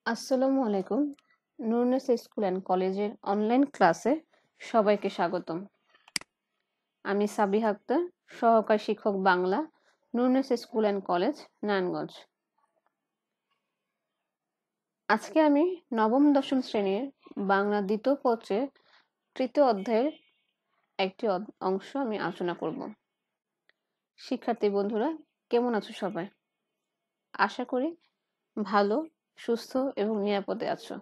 আসসালামু আলাইকুম। Nurunnesa school and কলেজের অনলাইন ক্লাসে সবাইকে স্বাগতম। আমি সাবিহা আক্তার, সহকারী শিক্ষক Bangla, Nurunnesa school and college, Narayanganj. আজকে আমি নবম দশম শ্রেণীর বাংলা দ্বিতীয় পত্রের তৃতীয় অধ্যায়ের একটি অংশ আমি আলোচনা করব। শিক্ষার্থী বন্ধুরা, কেমন আছো সবাই? আশা করি ভালো, সুস্থ এবং নিরাপদে আছো।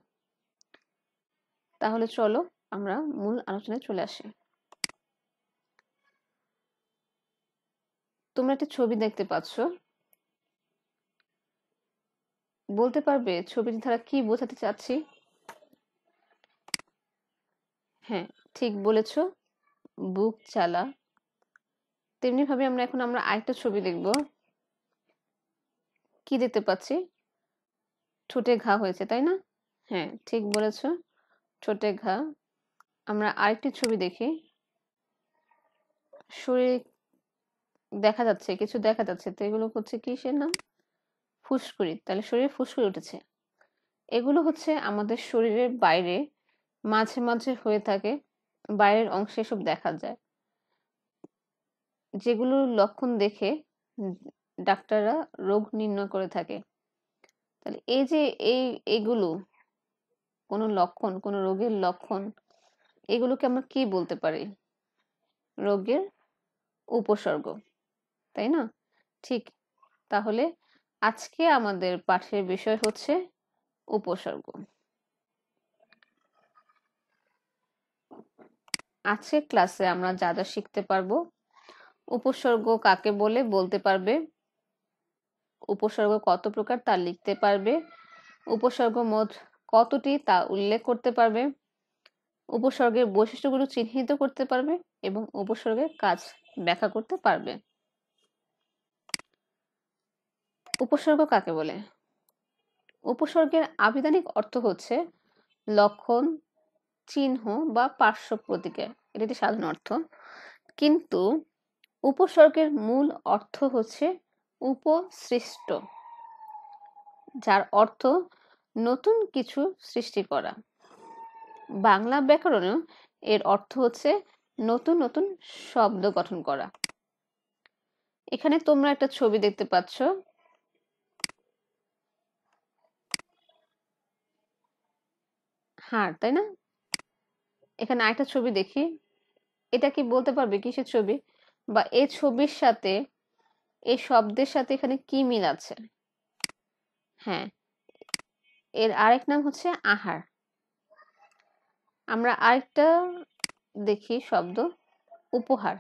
তাহলে চলো আমরা মূল আলোচনায় চলে আসি। তোমরা একটা ছবি দেখতে পাচ্ছ। বলতে পারবে ছবিটি দ্বারা কি বোঝাতে চাচ্ছি? হ্যাঁ, ঠিক বলেছ, বুক জ্বালা। তেমনি ভাবে আমরা আরেকটা ছবি দেখব। কি দেখতে পাচ্ছি? ঠোঁটে ঘা হয়েছে, তাই না? হ্যাঁ, ঠিক বলেছ, ঠোঁটে ঘা। আমরা আরেকটি ছবি দেখি। শরীর দেখা যাচ্ছে, কিছু দেখা যাচ্ছে, তো এগুলো হচ্ছে কিসের নাম? ফুসকুড়ি। তাহলে শরীরে ফুসকুড়ি উঠেছে। এগুলো হচ্ছে আমাদের শরীরের বাইরে মাঝে মাঝে হয়ে থাকে, বাইরের অংশে সব দেখা যায়, যেগুলোর লক্ষণ দেখে ডাক্তাররা রোগ নির্ণয় করে থাকে। তাহলে এই যে এইগুলো কোনো লক্ষণ, কোনো রোগের লক্ষণ, এগুলোকে আমরা কি বলতে পারি? রোগের উপসর্গ, তাই না? ঠিক। তাহলে আজকে আমাদের পাঠের বিষয় হচ্ছে উপসর্গ। আজকের ক্লাসে আমরা যা যা শিখতে পারবো: উপসর্গ কাকে বলে বলতে পারবে, উপসর্গ কত প্রকার তা লিখতে পারবে, উপসর্গ মোট কতটি তা উল্লেখ করতে পারবে, উপসর্গের বৈশিষ্ট্যগুলো চিহ্নিত করতে পারবে এবং উপসর্গের কাজ ব্যাখ্যা করতে পারবে। উপসর্গ কাকে বলে? উপসর্গের আবিধানিক অর্থ হচ্ছে লক্ষণ, চিহ্ন বা পার্শ্ব প্রতিক্রিয়া। এটা একটি সাধারণ অর্থ, কিন্তু উপসর্গের মূল অর্থ হচ্ছে উপসৃষ্ট, যার অর্থ নতুন কিছু সৃষ্টি করা। বাংলা ব্যাকরণেও এর অর্থ হচ্ছে নতুন নতুন শব্দ গঠন করা। এখানে তোমরা একটা ছবি দেখতে পাচ্ছ। হাড়, তাই না? এখানে আরেকটা ছবি দেখি। এটা কি বলতে পারবে কিসের ছবি? বা এই ছবির সাথে, এই শব্দের সাথে এখানে কি মিল আছে? হ্যাঁ, এর আরেক নাম হচ্ছে আহার। আমরা আরেকটা দেখি শব্দ, উপহার।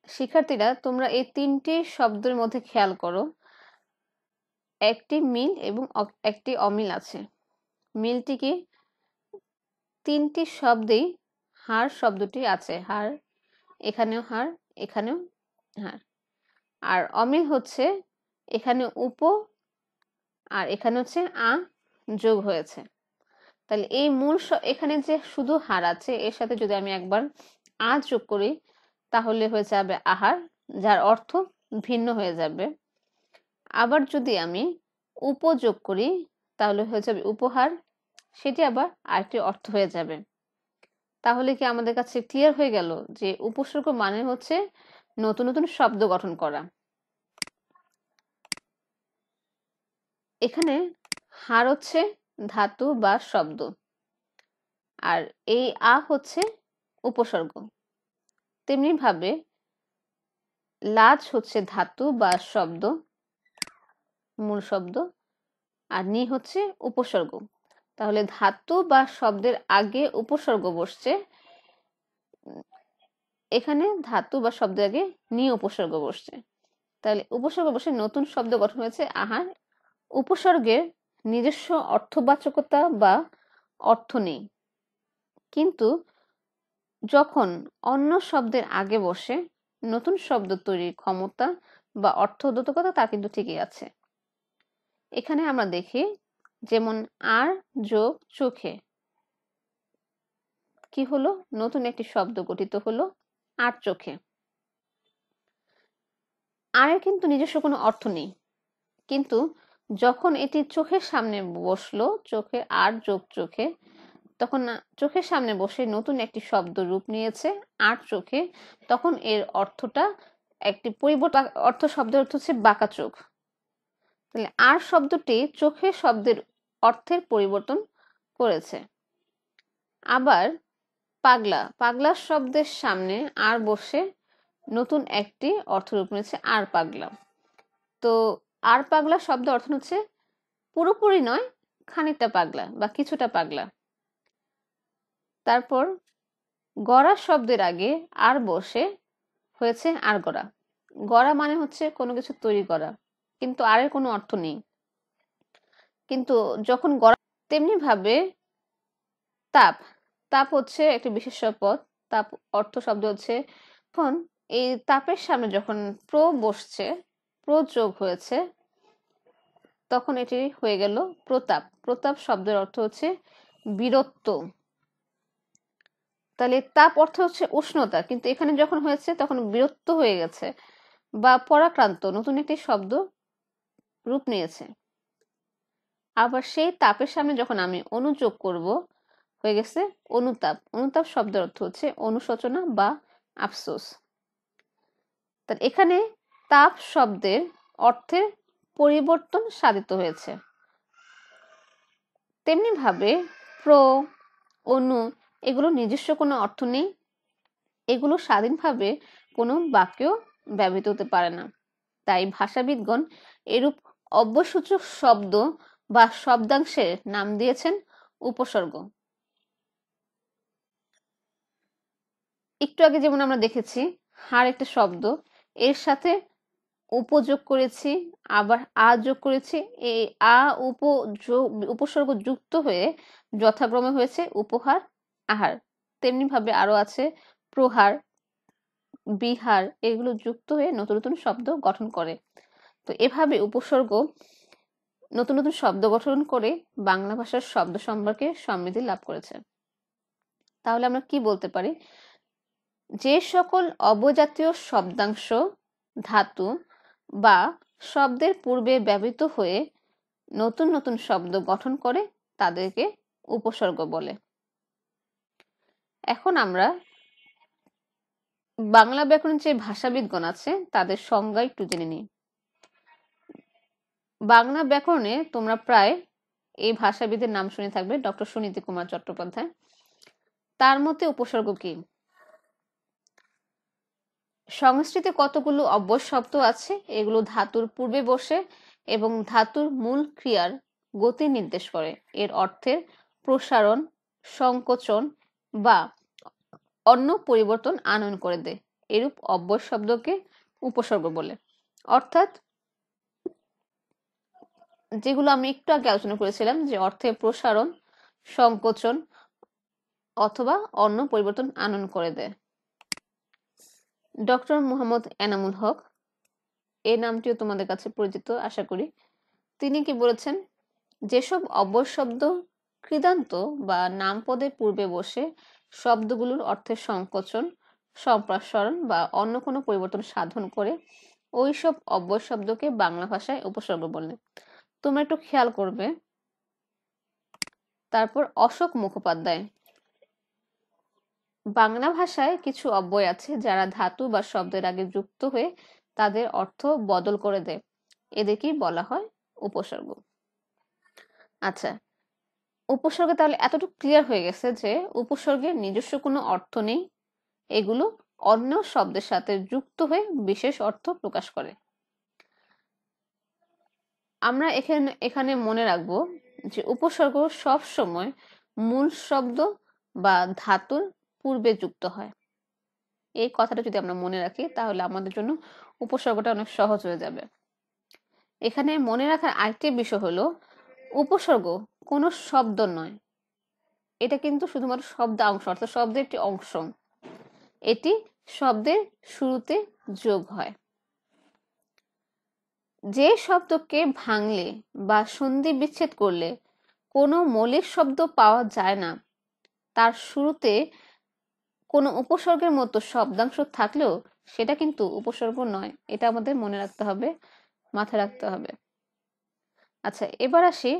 শিক্ষার্থীরা, তোমরা এই তিনটি শব্দের মধ্যে খেয়াল করো, একটি মিল এবং একটি অমিল আছে। মিলটি কি? তিনটি শব্দেই হার শব্দটি আছে। হার, এখানেও হার, এখানেও হার। আর অমিল হচ্ছে এখানে উপ আর এখানে হচ্ছে আ যোগ হয়েছে। তাহলে এই মূল এখানে যে শুধু হার আছে, এর সাথে যদি আমি একবার আ যোগ করি তাহলে হয়ে যাবে আহার, যার অর্থ ভিন্ন হয়ে যাবে। আবার যদি আমি উপযোগ করি তাহলে হয়ে যাবে উপহার, সেটি আবার আরেকটি অর্থ হয়ে যাবে। তাহলে কি আমাদের কাছে ক্লিয়ার হয়ে গেল যে উপসর্গ মানে হচ্ছে নতুন নতুন শব্দ গঠন করা। এখানে হার হচ্ছে ধাতু বা শব্দ, আর এই আ হচ্ছে উপসর্গ। তেমনি ভাবে লাজ হচ্ছে ধাতু বা শব্দ, মূল শব্দ, আর নি হচ্ছে উপসর্গ। তাহলে ধাতু বা শব্দের আগে উপসর্গ বসছে, এখানে ধাতু বা শব্দের আগে নি উপসর্গ বসছে। তাহলে উপসর্গ বসে নতুন শব্দ গঠন হয়েছে আহার। উপসর্গের নিজস্ব অর্থবাচকতা বা অর্থ নেই, কিন্তু যখন অন্য শব্দের আগে বসে নতুন শব্দ তৈরির ক্ষমতা বা অর্থোদ্যোতকতা তা কিন্তু ঠিকই আছে। এখানে আমরা দেখি, যেমন আর যোগ চোখে কি হলো? নতুন একটি শব্দ গঠিত হলো, আর চোখে। আরের কিন্তু নিজস্ব কোনো অর্থ নেই, কিন্তু যখন এটি চোখের সামনে বসলো, চোখে আর চোখে, তখন চোখের সামনে বসে নতুন একটি শব্দ রূপ নিয়েছে আর চোখে, তখন এর অর্থটা একটি পরিবর্তন। শব্দের অর্থ হচ্ছে বাঁকা চোখ। তাহলে আর শব্দটি চোখের শব্দের অর্থের পরিবর্তন করেছে। আবার পাগলা শব্দের সামনে আর বসে নতুন একটি অর্থরূপ নিয়েছে আর পাগলা। তো আর পাগলা শব্দ অর্থ হচ্ছে পুরোপুরি নয়, খানিকটা পাগলা বা কিছুটা পাগলা। তারপর গড়া শব্দের আগে আর বসে হয়েছে আর গড়া। গড়া মানে হচ্ছে কোনো কিছু তৈরি করা, কিন্তু আরের কোনো অর্থ নেই। কিন্তু যখন গড়া, তেমনি ভাবে তাপ হচ্ছে একটি বিশেষ্য পদ। তাপ অর্থ শব্দ হচ্ছে, এখন এই তাপের সামনে যখন বসছে, যোগ হয়েছে, তখন এটি হয়ে গেল প্রতাপ। প্রতাপ শব্দের অর্থ হচ্ছে বীরত্ব। তাহলে তাপ অর্থ হচ্ছে উষ্ণতা, কিন্তু এখানে যখন হয়েছে তখন বীরত্ব হয়ে গেছে বা পরাক্রান্ত, নতুন একটি শব্দ রূপ নিয়েছে। আবার সেই তাপের সামনে যখন আমি অনুযোগ করব, হয়ে গেছে অনুতাপ। অনুতাপ শব্দের অর্থ হচ্ছে অনুশোচনা বা আফসোস। তার এখানে তাপ শব্দের অর্থের পরিবর্তন সাধিত হয়েছে। তেমনি ভাবে অনু এগুলো নিজস্ব কোনো অর্থ নেই, এগুলো স্বাধীনভাবে কোনো বাক্যেও ব্যবহৃত হতে পারে না। তাই ভাষাবিদগণ এরূপ অব্যয়সূচক শব্দ বা শব্দাংশের নাম দিয়েছেন উপসর্গ। একটু আগে যেমন আমরা দেখেছি হার একটা শব্দ, এর সাথে উপযোগ করেছি, আবার আ যোগ করেছি, এই উপসর্গ যুক্ত হয়ে যথাক্রমে হয়েছে উপহার, আহার। তেমনি ভাবে আরো আছে প্রহার, বিহার, এগুলো যুক্ত হয়ে নতুন নতুন শব্দ গঠন করে। তো এভাবে উপসর্গ নতুন নতুন শব্দ গঠন করে বাংলা ভাষার শব্দ সম্পর্কে সমৃদ্ধি লাভ করেছে। তাহলে আমরা কি বলতে পারি? যে সকল অবজাতীয় শব্দাংশ, ধাতু বা শব্দের পূর্বে ব্যবহৃত হয়ে নতুন নতুন শব্দ গঠন করে তাদেরকে উপসর্গ বলে। এখন আমরা বাংলা ব্যাকরণ যে ভাষাবিদগণ আছে তাদের সংজ্ঞা একটু জেনে নিই। বাংলা ব্যাকরণে তোমরা প্রায় এই ভাষাবিদের নাম শুনে থাকবে, ডক্টর সুনীতি কুমার চট্টোপাধ্যায়। তার মতে উপসর্গ কি? সংস্কৃতে কতগুলো অব্যয় শব্দ আছে, এগুলো ধাতুর পূর্বে বসে এবং ধাতুর মূল ক্রিয়ার গতি নির্দেশ করে। এর অর্থের প্রসারণ, সংকোচন বা অন্য পরিবর্তন আনয়ন করে দেয়। এরূপ অব্যয় শব্দকে উপসর্গ বলে। অর্থাৎ যেগুলো আমি একটু আগে আলোচনা করেছিলাম, যে অর্থের প্রসারণ, সংকোচন অথবা অন্য পরিবর্তন আনয়ন করে দেয়। ডক্টর মোহাম্মদ এনামুল হক, এই নামটিও তোমাদের কাছে পরিচিত আশা করি। তিনি কি বলেছেন? যেসব অব্যয় শব্দ কৃদান্ত বা নামপদের পূর্বে বসে শব্দগুলোর অর্থের সংকোচন, সম্প্রসারণ বা অন্য কোনো পরিবর্তন সাধন করে, ওইসব অব্যয় শব্দকে বাংলা ভাষায় উপসর্গ বলে। তোমরা একটু খেয়াল করবে। তারপর অশোক মুখোপাধ্যায়, বাংলা ভাষায় কিছু অব্যয় আছে যারা ধাতু বা শব্দের আগে যুক্ত হয়ে তাদের অর্থ বদল করে দেয়, এদেরকেই বলা হয় উপসর্গ। আচ্ছা, উপসর্গ তাহলে এতটুকু ক্লিয়ার হয়ে গেছে যে উপসর্গের নিজস্ব কোনো অর্থ নেই, এগুলো অন্য শব্দের সাথে যুক্ত হয়ে বিশেষ অর্থ প্রকাশ করে। আমরা এখানে মনে রাখবো যে উপসর্গ সব সময় মূল শব্দ বা ধাতুর পূর্বে যুক্ত হয়। এই কথাটা যদি আমরা মনে রাখি তাহলে আমাদের জন্য উপসর্গটা অনেক সহজ হয়ে যাবে। এখানে মনে রাখার আরেকটি বিষয় হলো, উপসর্গ কোনো শব্দ নয়, এটা কিন্তু শুধুমাত্র শব্দাংশ, অর্থাৎ শব্দের একটি অংশ। এটি শব্দের শুরুতে যোগ হয়। যে শব্দকে ভাঙলে বা সন্ধি বিচ্ছেদ করলে কোনো মৌলিক শব্দ পাওয়া যায় না, তার শুরুতে কোনো উপসর্গের মতো শব্দাংশ থাকলেও সেটা কিন্তু উপসর্গ নয়। এটা আমাদের মনে রাখতে হবে, মাথায় রাখতে হবে। আচ্ছা, এবার আসি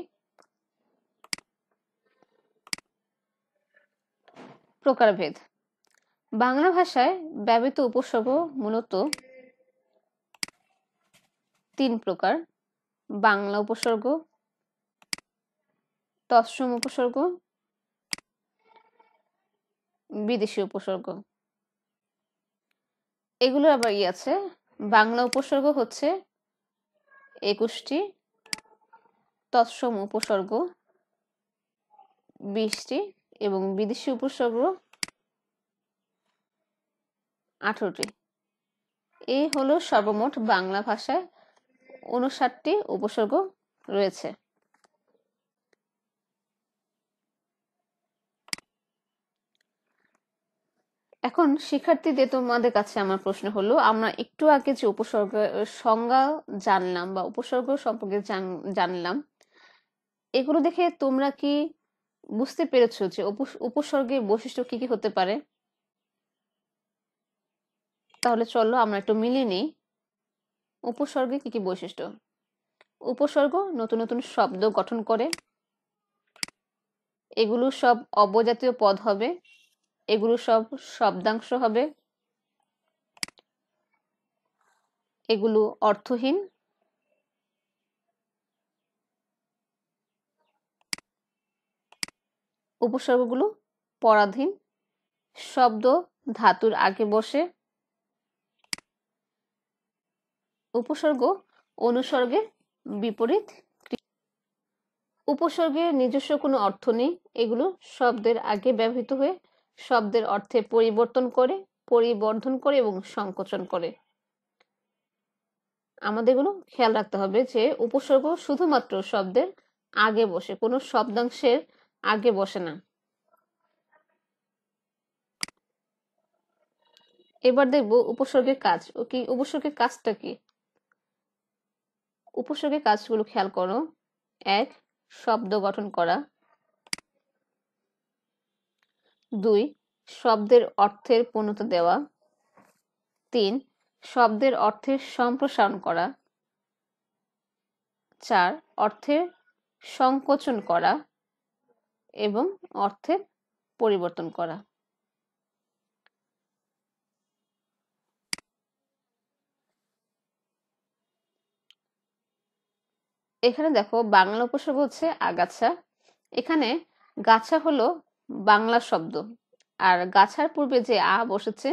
প্রকারভেদ। বাংলা ভাষায় ব্যবহৃত উপসর্গ মূলত 3 প্রকার: বাংলা উপসর্গ, তৎসম উপসর্গ, বিদেশি উপসর্গ। এগুলো আবার আছে। বাংলা উপসর্গ হচ্ছে 21টি, তৎসম উপসর্গ 20টি এবং বিদেশি উপসর্গ 18টি। এই হলো সর্বমোট বাংলা ভাষায় 59টি উপসর্গ রয়েছে। এখন শিক্ষার্থীদের তোমাদের কাছে আমার প্রশ্ন হলো, আমরা একটু আগে যে উপসর্গের সংজ্ঞা জানলাম বা উপসর্গ সম্পর্কে জানলাম, এগুলো দেখে তোমরা কি বুঝতে পেরেছো যে উপসর্গের বৈশিষ্ট্য কি কি হতে পারে? তাহলে চলো আমরা একটু মিলিয়ে নিই উপসর্গের কি কি বৈশিষ্ট্য। উপসর্গ নতুন নতুন শব্দ গঠন করে, এগুলো সব অবজাতীয় পদ হবে, এগুলো সব শব্দাংশ হবে, এগুলো অর্থহীন, উপসর্গগুলো পরাধীন, শব্দ ধাতুর আগে বসে, উপসর্গ অনুসর্গের বিপরীত, উপসর্গের নিজস্ব কোনো অর্থ নেই, এগুলো শব্দের আগে ব্যবহৃত হয়ে শব্দের অর্থে পরিবর্তন করে, পরিবর্ধন করে এবং সংকোচন করে। আমাদের এগুলো খেয়াল রাখতে হবে যে উপসর্গ শুধুমাত্র শব্দের আগে বসে, কোনো শব্দাংশের আগে বসে না। এবার দেখবো উপসর্গের কাজ। কি উপসর্গের কাজটা কি? উপসর্গের কাজগুলো খেয়াল করো। 1. শব্দ গঠন করা। 2. শব্দের অর্থের পূর্ণতা দেওয়া। 3. শব্দের অর্থের সম্প্রসারণ করা। 4. অর্থের সংকোচন করা এবং অর্থের পরিবর্তন করা। এখানে দেখো বাংলা উপসর্গ হচ্ছে আগাছা। এখানে গাছা হলো বাংলা শব্দ, আর গাছার পূর্বে যে আ বসেছে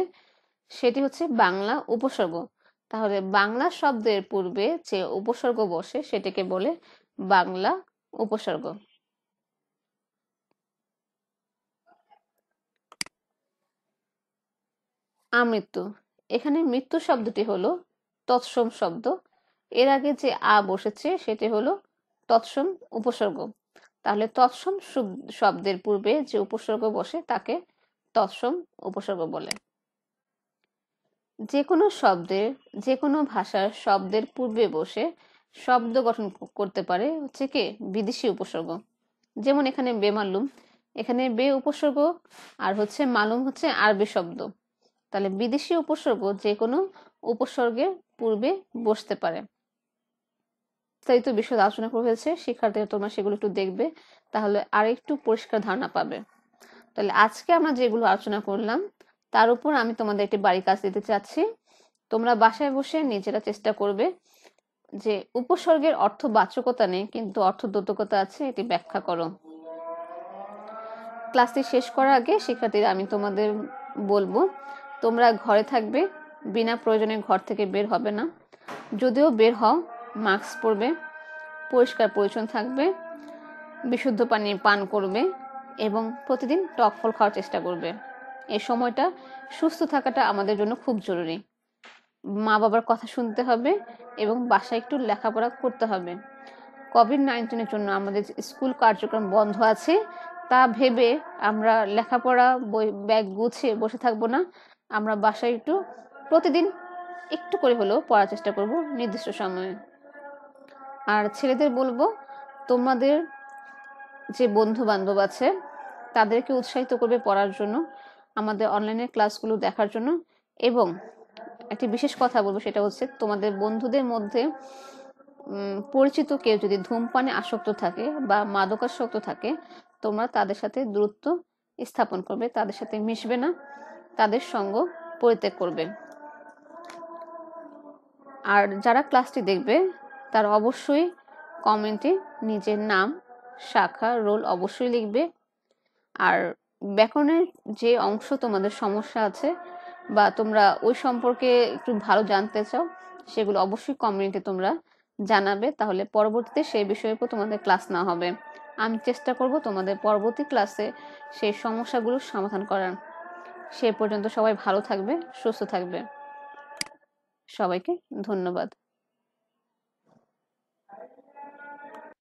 সেটি হচ্ছে বাংলা উপসর্গ। তাহলে বাংলা শব্দের পূর্বে যে উপসর্গ বসে সেটাকে বলে বাংলা উপসর্গ। আমৃত্যু। এখানে মৃত্যু শব্দটি হলো তৎসম শব্দ, এর আগে যে আ বসেছে সেটি হলো তৎসম উপসর্গ। তাহলে তৎসম শব্দের পূর্বে যে উপসর্গ বসে তাকে তৎসম উপসর্গ বলে। যে কোনো শব্দের, যে কোনো ভাষার শব্দের পূর্বে বসে শব্দ গঠন করতে পারে হচ্ছে কি বিদেশি উপসর্গ। যেমন এখানে বেমালুম, এখানে বে উপসর্গ আর হচ্ছে মালুম হচ্ছে আরবি শব্দ। তাহলে বিদেশি উপসর্গ যে কোনো উপসর্গের পূর্বে বসতে পারে। বিস্তারিত বিষয় আলোচনা করা হয়েছে, শিক্ষার্থীরা তোমরা সেগুলো একটু দেখবে, তাহলে আর একটু পরিষ্কার ধারণা পাবে। তাহলে আজকে আমরা যেগুলো আলোচনা করলাম তার উপর আমি তোমাদের একটি বাড়ি কাজ দিতে চাচ্ছি। তোমরা বাসায় বসে নিজেরা চেষ্টা করবে যে উপসর্গের অর্থ বাচকতা নেই কিন্তু অর্থদ্যোতকতা আছে, এটি ব্যাখ্যা করো। ক্লাসটি শেষ করার আগে শিক্ষার্থীরা আমি তোমাদের বলবো তোমরা ঘরে থাকবে, বিনা প্রয়োজনে ঘর থেকে বের হবে না। যদিও বের হও মাস্ক পরবে, পরিষ্কার পরিচ্ছন্ন থাকবে, বিশুদ্ধ পানি পান করবে এবং প্রতিদিন টক ফল খাওয়ার চেষ্টা করবে। এই সময়টা সুস্থ থাকাটা আমাদের জন্য খুব জরুরি। মা বাবার কথা শুনতে হবে এবং বাসায় একটু লেখাপড়া করতে হবে। কোভিড-19 জন্য আমাদের স্কুল কার্যক্রম বন্ধ আছে, তা ভেবে আমরা লেখাপড়া বই ব্যাগ গুছিয়ে বসে থাকবো না। আমরা বাসায় একটু প্রতিদিন একটু করে হলেও পড়ার চেষ্টা করব নির্দিষ্ট সময়ে। আর ছেলেদের বলবো তোমাদের যে বন্ধু বান্ধব আছে তাদেরকে উৎসাহিত করবে পড়ার জন্য, আমাদের অনলাইনে ক্লাসগুলো দেখার জন্য। এবং একটি বিশেষ কথা বলবো, সেটা হচ্ছে তোমাদের বন্ধুদের মধ্যে পরিচিত কেউ যদি ধূমপানে আসক্ত থাকে বা মাদকাসক্ত থাকে, তোমরা তাদের সাথে দূরত্ব স্থাপন করবে, তাদের সাথে মিশবে না, তাদের সঙ্গ পরিত্যাগ করবে। আর যারা ক্লাসটি দেখবে তারা অবশ্যই কমেন্টে নিজের নাম, শাখা, রোল অবশ্যই লিখবে। আর ব্যাকরণের যে অংশ তোমাদের সমস্যা আছে বা তোমরা ওই সম্পর্কে একটু ভালো জানতে চাও, সেগুলো অবশ্যই কমেন্টে তোমরা জানাবে, তাহলে পরবর্তীতে সেই বিষয়ের উপর তোমাদের ক্লাস না হবে। আমি চেষ্টা করব তোমাদের পরবর্তী ক্লাসে সেই সমস্যাগুলোর সমাধান করার। সে পর্যন্ত সবাই ভালো থাকবে, সুস্থ থাকবে। সবাইকে ধন্যবাদ।